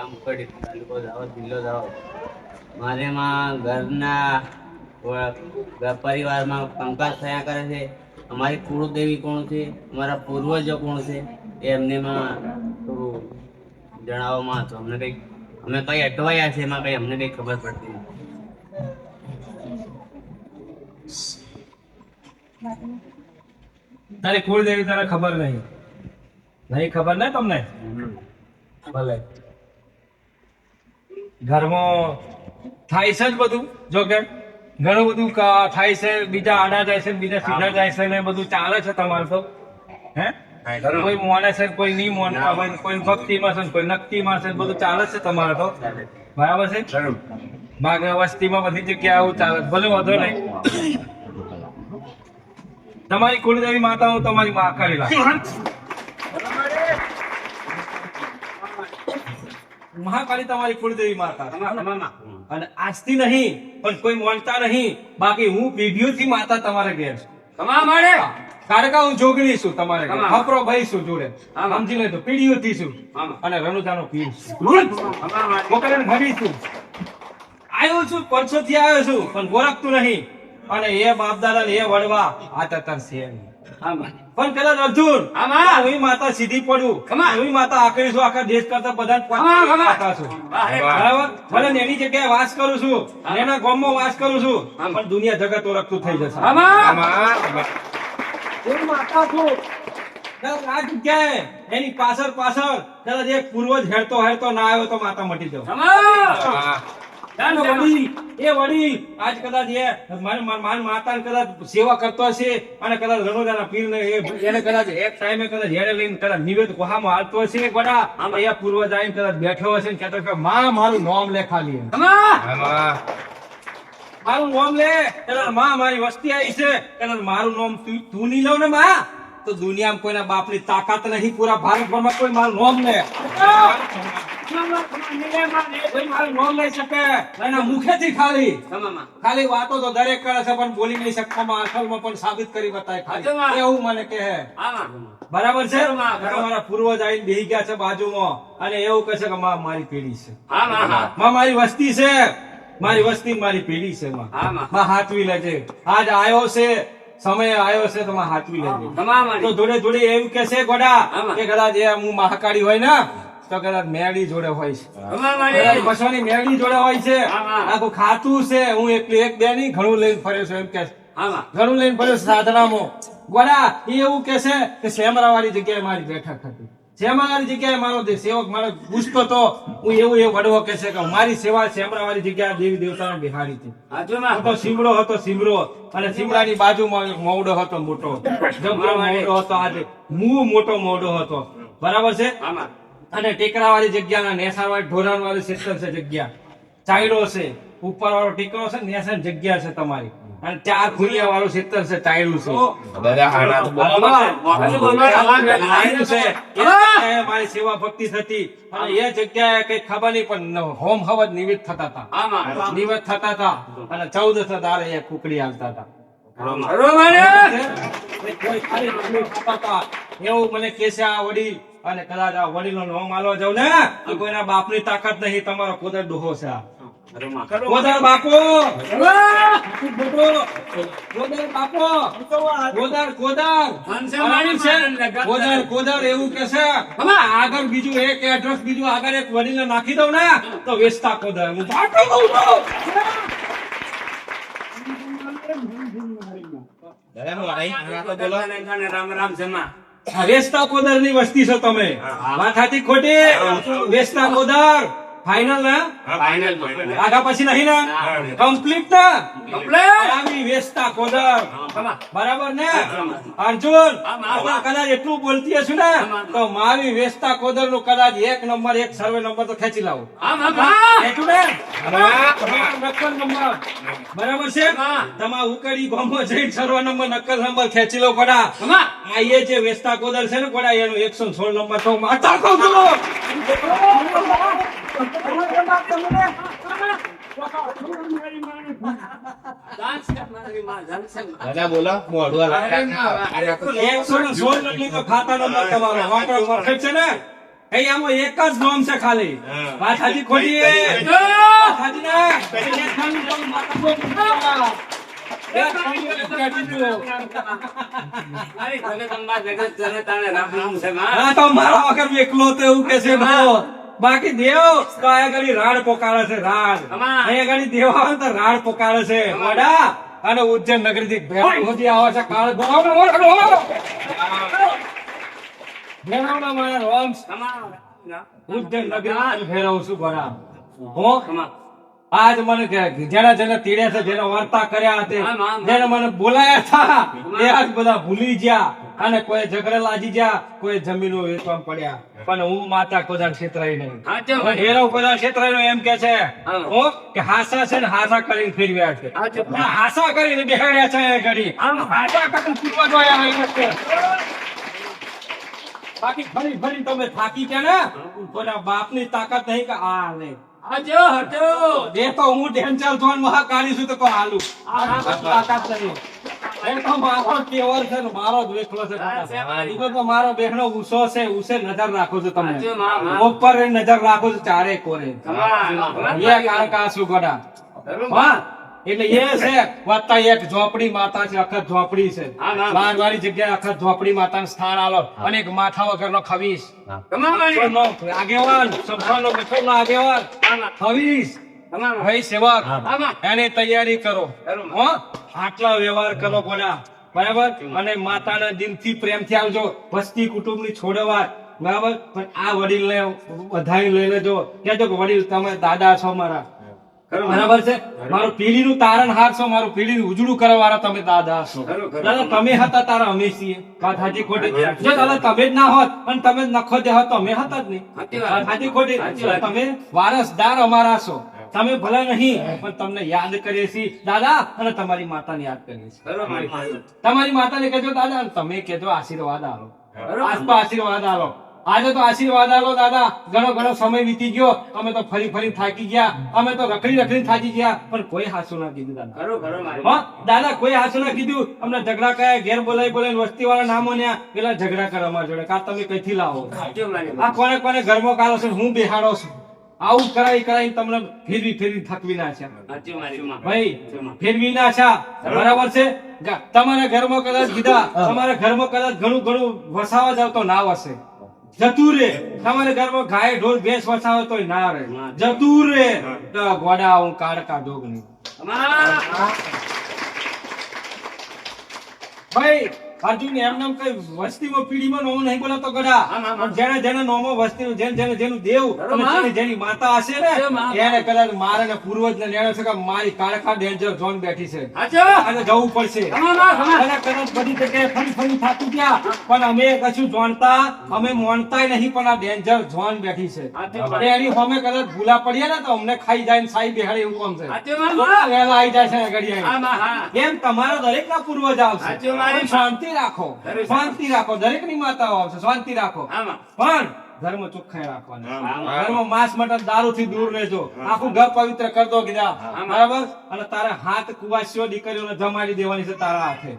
કામ કરી તાલુકો જાઓ જિલ્લો જાઓ મારે માં ઘરના પરિવારમાં કંકાસ થયા કરે છે. અમારી કુળદેવી કોણ છે, અમારા પૂર્વજો કોણ છે એ અમને માં થોડું જણાવવામાં તો અમને કંઈક અમે કઈ અટવાયા છે એમાં કઈ અમને કંઈ ખબર પડતી નથી. તારી કુળદેવી તારે ખબર નહીં ખબર ને તમને ભલે ઘરમાં થાય છે જ બધું. જો કે ઘણું બધું થાય છે, બીજા આડા જાય છે, બીજા સીધા જાય છે ને બધું ચાલે છે તમારે તો. હે કોઈ મોને છે, કોઈ નહીં મોનતા હોય, કોઈ ભક્તિમાં છે, કોઈ નક્તિમાં છે, બધું ચાલે છે તમારે તો. બરાબર છે. બાગ વસ્તીમાં બધી જગ્યાએ આવું ચાલે, ભલે વાંધો નહીં. તમારી કુળદેવી માતા હું તમારી માં કરી લાગ મહાકાળી તમારી કુળદેવી માતા અને આજથી નહીં પણ કોઈ માનતા નહીં, બાકી હું પેઢીઓથી માતા તમારે ઘેર છું. કારણ કે હું જોગણી છું તમારે ઘેર, હપરો ભાઈ છું જોડે, સમજી લે તો પેઢીઓથી છું અને રણુજાનો પીર છું, મોકલન ઘડી છું. આવ્યો છું પરસોથી આવ્યો છું પણ ગોરખતું નહીં અને એ બાપદાદા ને એ વડવા આ તતર છે નહીં. પણ કદાચ અર્જુન હું માતા સીધી પડું, હું માતા આકરી છું, આખા દેશ કરતા બધા માતા છું. બરાબર, ભલે એની જગ્યાએ વાસ કરું છું, એના ગામમાં વાસ કરું છું, પણ દુનિયા જગત ઓળખતું થઈ જશે. હું માતા છું. આ જગ્યાએ એની પાછળ કદાચ એક પૂર્વજ હેરતો ના આવ્યો તો માતા મટી જાવ. વડીલ આજ કદાચ માતા કદાચ સેવા કરતો હશે અને કદાચ રણોજાના પીર ને એને કદાચ એક ટાઈમે કદાચ હેડે લઈને કદાચ નિવેદ ગુહામાં હાલતો હશે. ગોડા એ પૂર્વજ આવીને કદાચ બેઠો હશે ને કહેતો કે માં મારું નામ લે, ખાલી મારું નામ લે. માં મારી વસ્તી આવી છે, કદાચ મારું નામ તું નહીં લઉં ને માં તો દુનિયામાં કોઈના બાપની તાકાત નહીં, પૂરા ભારતભરમાં કોઈ મારું નામ લે મારું નામ લઈ શકે. એના મુખેથી ખાલી વાતો તો દરેક કરે છે પણ બોલી નહીં શકતા, અસલમાં પણ સાબિત કરી બતાય ખાલી એવું મને કહે. બરાબર છે. તમારા પૂર્વજ આવીને બેહી ગયા છે બાજુમાં અને એવું કહે છે કે માં મારી પેઢી છે, માં મારી વસ્તી છે, મારી વસ્તી મારી પેઢી છે, માં હાથવી લેજે. આજ આવ્યો છે, સમય આવ્યો છે તો માં હાથવી લેજે. તો જોડે એવું કે છે ગોડા કે કદાચ એ હું મહાકાળી હોય ને તો કદાચ મેળી જોડે હોય છે, પશુની મેળી જોડે હોય છે. આખું ખાતું છે, હું એકલી એક બે નહીં ઘણું લઈને ફર્યો છું, એમ કે ઘણું લઈને ફર્યો સાધનામાં. ગોડા એ એવું કે છે કે શેમરા વાળી જગ્યાએ મારી બેઠક હતી, શેમરા વાળી જગ્યાએ મારો સેવક મારો પૂછતો તો હું એવું વડવો કે છે કે મારી સેવા શેમરા વાળી જગ્યાએ દેવી દેવતાનો બિહારી હતી. હતો સીમડો અને સીમડાની બાજુમાં મોવડો હતો, મોટો મોવડો હતો. આજે હું મોટો મોવડો હતો. બરાબર છે. અને ટેકરા વાળી જગ્યા, નેસા વાળી ઢોરણ વાળી ક્ષેત્ર છે જગ્યા, ચાયડો છે, ઉપર વાળો ટેકરો છે, નેસા જગ્યા છે તમારી, અને 4 ખૂણિયા વાળું ક્ષેત્ર છે, ચાયડું છે. મારી સેવા ભક્તિ થતી અને એ જગ્યાએ કઈ ખબર નહીં પણ હોમ હવજ નિવેદ થતા હતા અને 14 દાડે એ કુકડી હાલતા હતા. એવું મને કે છે આ વડીલ. અને કદાચ આ વડીલ નો નામ આલવા જાવ ને તો કોઈના બાપની તાકાત નહીં, તમારો કોદર ડોહો છે. કોદર બાપો, કોદર એવું કે છે આગળ બીજું એક એડ્રેસ બીજું આગળ એક વડીલ ને નાખી દઉં ને તો વેચતા કોદર. હું રામ વેચતા કોદર ની વસ્તી છો તમે. વાત સાચી ખોટી? વેચતા કોદર ફાઈનલ ને આગા પછી નહીં ને કમ્પ્લીટ ને આવી વેચતા કોદર. બરાબર ને અર્જુન? કદાચ એટલું બોલતી હશું ને તો મારી વેચતા કોદર નું કદાચ 1 નંબર 1 સર્વે નંબર તો ખેંચી લાવો. બરાબર છે. તમારા ઉકડી ગામમાં જઈને સર્વે નંબર નકલ નંબર ખેંચી લો. ગોડા આ એ જે વેચતા કોદર છે ને ગોડા એનું 116 નંબર તો માતા કહું છું. બોલો ખાતા નંબર તમારો છે ને કઈ આમાં એક જ નામ છે ખાલી. વાત સાચી ખોટી? જો. વાત સાચી ને? એક ખાલી નામ માતા બોલ. એક ખાલી કહેતી તું. અરે જગદંબા જગત જનતાને રામ નામ છે માં. હા તો મારા વગર એકલો તો એવું કે છે નો. બાકી દેવ તો આ ઘડી રાડ પોકારે છે, રાડ. અમાર. અહીંયા ઘડી દેવ આવે ને તો રાડ પોકારે છે. વડા અને ઉજ્જૈન નગરી થી ભેળ સુધી આવે છે. કાળ ગોળો ભેળવણા મારા રોમ્સ ઉજ્જૈન નગરી ફેરવું છું બરા. હો આજ મને જેના જેને તીડે છે, જેને વાર્તા કર્યા હતા, જેને મને બોલાયા હતા, એ આજ બધા ભૂલી ગયા અને કોઈ ઝઘડે લાગી ગયા, કોઈ જમીનો વેચવા પડ્યા. પણ હું માતા કોદાળ છેતરાઈ નહીં. હેરો કોદાળ છેતરાઈ નહીં એમ કે છે હો કે હાસા છે ને હાસા કરીને ફેરવ્યા છે. હાસા કરીને બેહાડ્યા છે એ ઘડી. હાસા કરીને પૂરવા જોયા હોય છે. બાકી ફરી ફરી તમે થાકી ગયા ને, કોના બાપની તાકાત નહીં કે આ લે હજો હજો. એ તો હું ડેન્ચર જોન મહાકાળી છું તો કોઈ હાલું. તાકાત નહીં. એ તો મારો કેવર છે ને મારો જ વેખલો છે. ઈ તો મારો બેહનો ઉસો છે, ઉસે નજર રાખો છો તમે. ઉપર નજર રાખો છો ચારે કોરે. એ કાળકા શું ગોડા. હા એટલે એ છે વત્તા એક ઝોપડી માતા છે, અખત ઝોપડી છે. બારવાળી જગ્યાએ અખત ઝોપડી માતાનું સ્થાન આલો અને એક માથા વગરનો ખવીસ. આગેવાન સંભાળનો બેઠોનો આગેવાન ખવીસ ભાઈ સેવક એની તૈયારી કરો. હો આટલા વ્યવહાર કરો ગોડા બરાબર. અને માતાના દિલથી પ્રેમથી આવજો. વસ્તી કુટુંબની છોડવા બરાબર. પણ આ વડીલને વધાઈ લઈ લેજો. કહેજો કે વડીલ તમે દાદા છો મારા બરાબર છે. મારું પીઢીનું તારણ હાર છો, મારું પીઢીનું ઉજળું કરવા વાળા તમે દાદા છો. દાદા તમે હતા તારા અમે છીએ. વાત સાચી ખોટી? જો દાદા તમે જ ના હોત અને તમે જ નખો દે હોત તો અમે હતા જ નહીં. વાત સાચી ખોટી? તમે વારસદાર અમારા છો. તમે ભલે નહીં પણ તમને યાદ કરીએ છીએ દાદા, અને તમારી માતાને યાદ કરીએ છીએ. તમારી માતાને કહેજો દાદા, અને તમે કહેજો આશીર્વાદ આલો. આજ તો આશીર્વાદ આલો. આજે તો આશીર્વાદ આલો દાદા. ઘણો સમય વીતી ગયો, અમે તો ફરી થાકી ગયા, અમે તો રખડી થાકી ગયા, પણ કોઈ હાસુ ના કીધું દાદા. દાદા કોઈ હાસુ ના કીધું. અમને ઝઘડા કર્યા, ઘેર બોલાવી વસ્તી વાળા નામો ને પેલા ઝઘડા કરે અમારા જોડે. કા તમે કઈથી લાવો? આ કોને કોને ઘરમાં કાઢો છો, હું બેહાડો છું. આવું કરાવી તમને ફેરવી થકવી નાખ્યા ભાઈ, ફેરવી નાખ્યા બરાબર છે. તમારા ઘરમાં કદાચ કીધા, તમારા ઘરમાં કદાચ ઘણું વસાવા જાવ તો ના વસે. જતું રે. તમારે ઘરમાં ગાય ઢોર ભેંસ વસાવે તો ના રે. જતું રે તો ગોડા હું કાળકા જોગ નહીં ભાઈ. અર્જુન એમને કઈ વસ્તીમાં પીઢીમાં નોમો નહીં બોલાતો ગડા. જેને નોમો વસ્તી જેનું દેવ જેની માતા હશે ને એને કદાચ મારે ને પૂર્વજ ને લેણો છે કે મારી કાળકા ડેન્જર ઝોન બેઠી છે અને જવું પડશે. અને કદાચ બધી જગ્યાએ ફરી થાકી ગયા, પણ અમે કશું જાણતા અમે માનતા નહીં, પણ આ ડેન્જર ઝોન બેઠી છે. એની સામે કદાચ ભૂલા પડીએ ને તો અમને ખાઈ જાય ને સાઈ બેહાડે એવું કામ છે. વહેલા આવી જાય છે ઘડિયા. એમ તમારા દરેક ના પૂર્વજ આવશે. શાંતિ રાખો, શાંતિ રાખો. દરેક ની માતાઓ આવશે. શાંતિ રાખો, પણ ધર્મ ચોખ્ખાઈ રાખવાનો. ઘરમાં માંસ મટન દારૂ થી દૂર રહેજો. આખું ઘર પવિત્ર કરી દો કીધા બરાબર. અને તારા હાથ કુવાસીઓ દીકરીઓને જમાડી દેવાની છે તારા હાથે.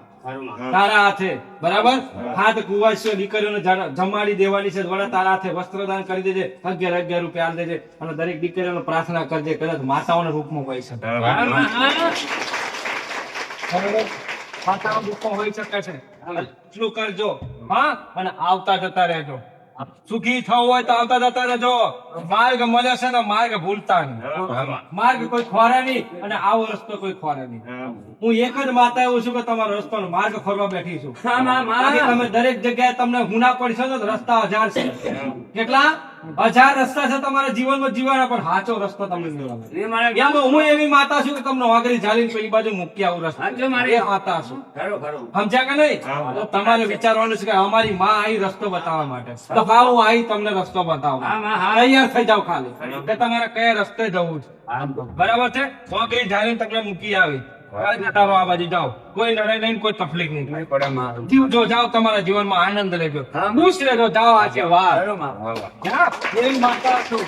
તારા હાથે બરાબર. હાથ કુવાસીઓ દીકરીઓને જમાડી દેવાની છે વડા તારા હાથે. વસ્ત્રદાન કરી દેજે. 11,000 રૂપિયા આલ દેજે. અને દરેક દીકરીઓને પ્રાર્થના કરજે, કદાચ માતાઓના રૂપમાં હોય છે. હોઈ શકે છે. એટલું કરજો. હા અને આવતા જતા રહેજો. સુખી થવું હોય તો આવતા જતા રહેજો. માર્ગ મળે છે ને માર્ગ ભૂલતા નહીં. માર્ગ કોઈ ખોરે નહીં અને આવો રસ્તો કોઈ ખોરે નહીં. હું એક જ માતા એવું છું કે તમારો રસ્તો માર્ગ ખોરવા બેઠી છું. તમે દરેક જગ્યાએ તમને હુના પડશે ને રસ્તા 1000 છે. કેટલા 1000 રસ્તા છે તમારા જીવનમાં જીવવાના, પણ સાચો રસ્તો તમને મેળવે. હું એવી માતા છું કે તમને વાગરી ઝાલીને પેલી બાજુ મૂકી આવું રસ્તો. એ માતા છું. સમજ્યા કે નહીં? તો તમારે વિચારવાનું છે કે અમારી માં આવી રસ્તો બતાવવા માટે, તો હા હું આવી તમને રસ્તો બતાવું. તૈયાર થઈ જાવ ખાલી કે તમારે કયા રસ્તે જવું છે. બરાબર છે. વાગરી ઝાલીને તમને મૂકી આવી આ બાજુ જાઓ. કોઈ લડાઈ નહીં, કોઈ તકલીફ નહીં. જીવજો, જાઓ, તમારા જીવનમાં આનંદ લેજો, ખુશ રહેજો. જાઓ આ છે વાર એવી માતા છું.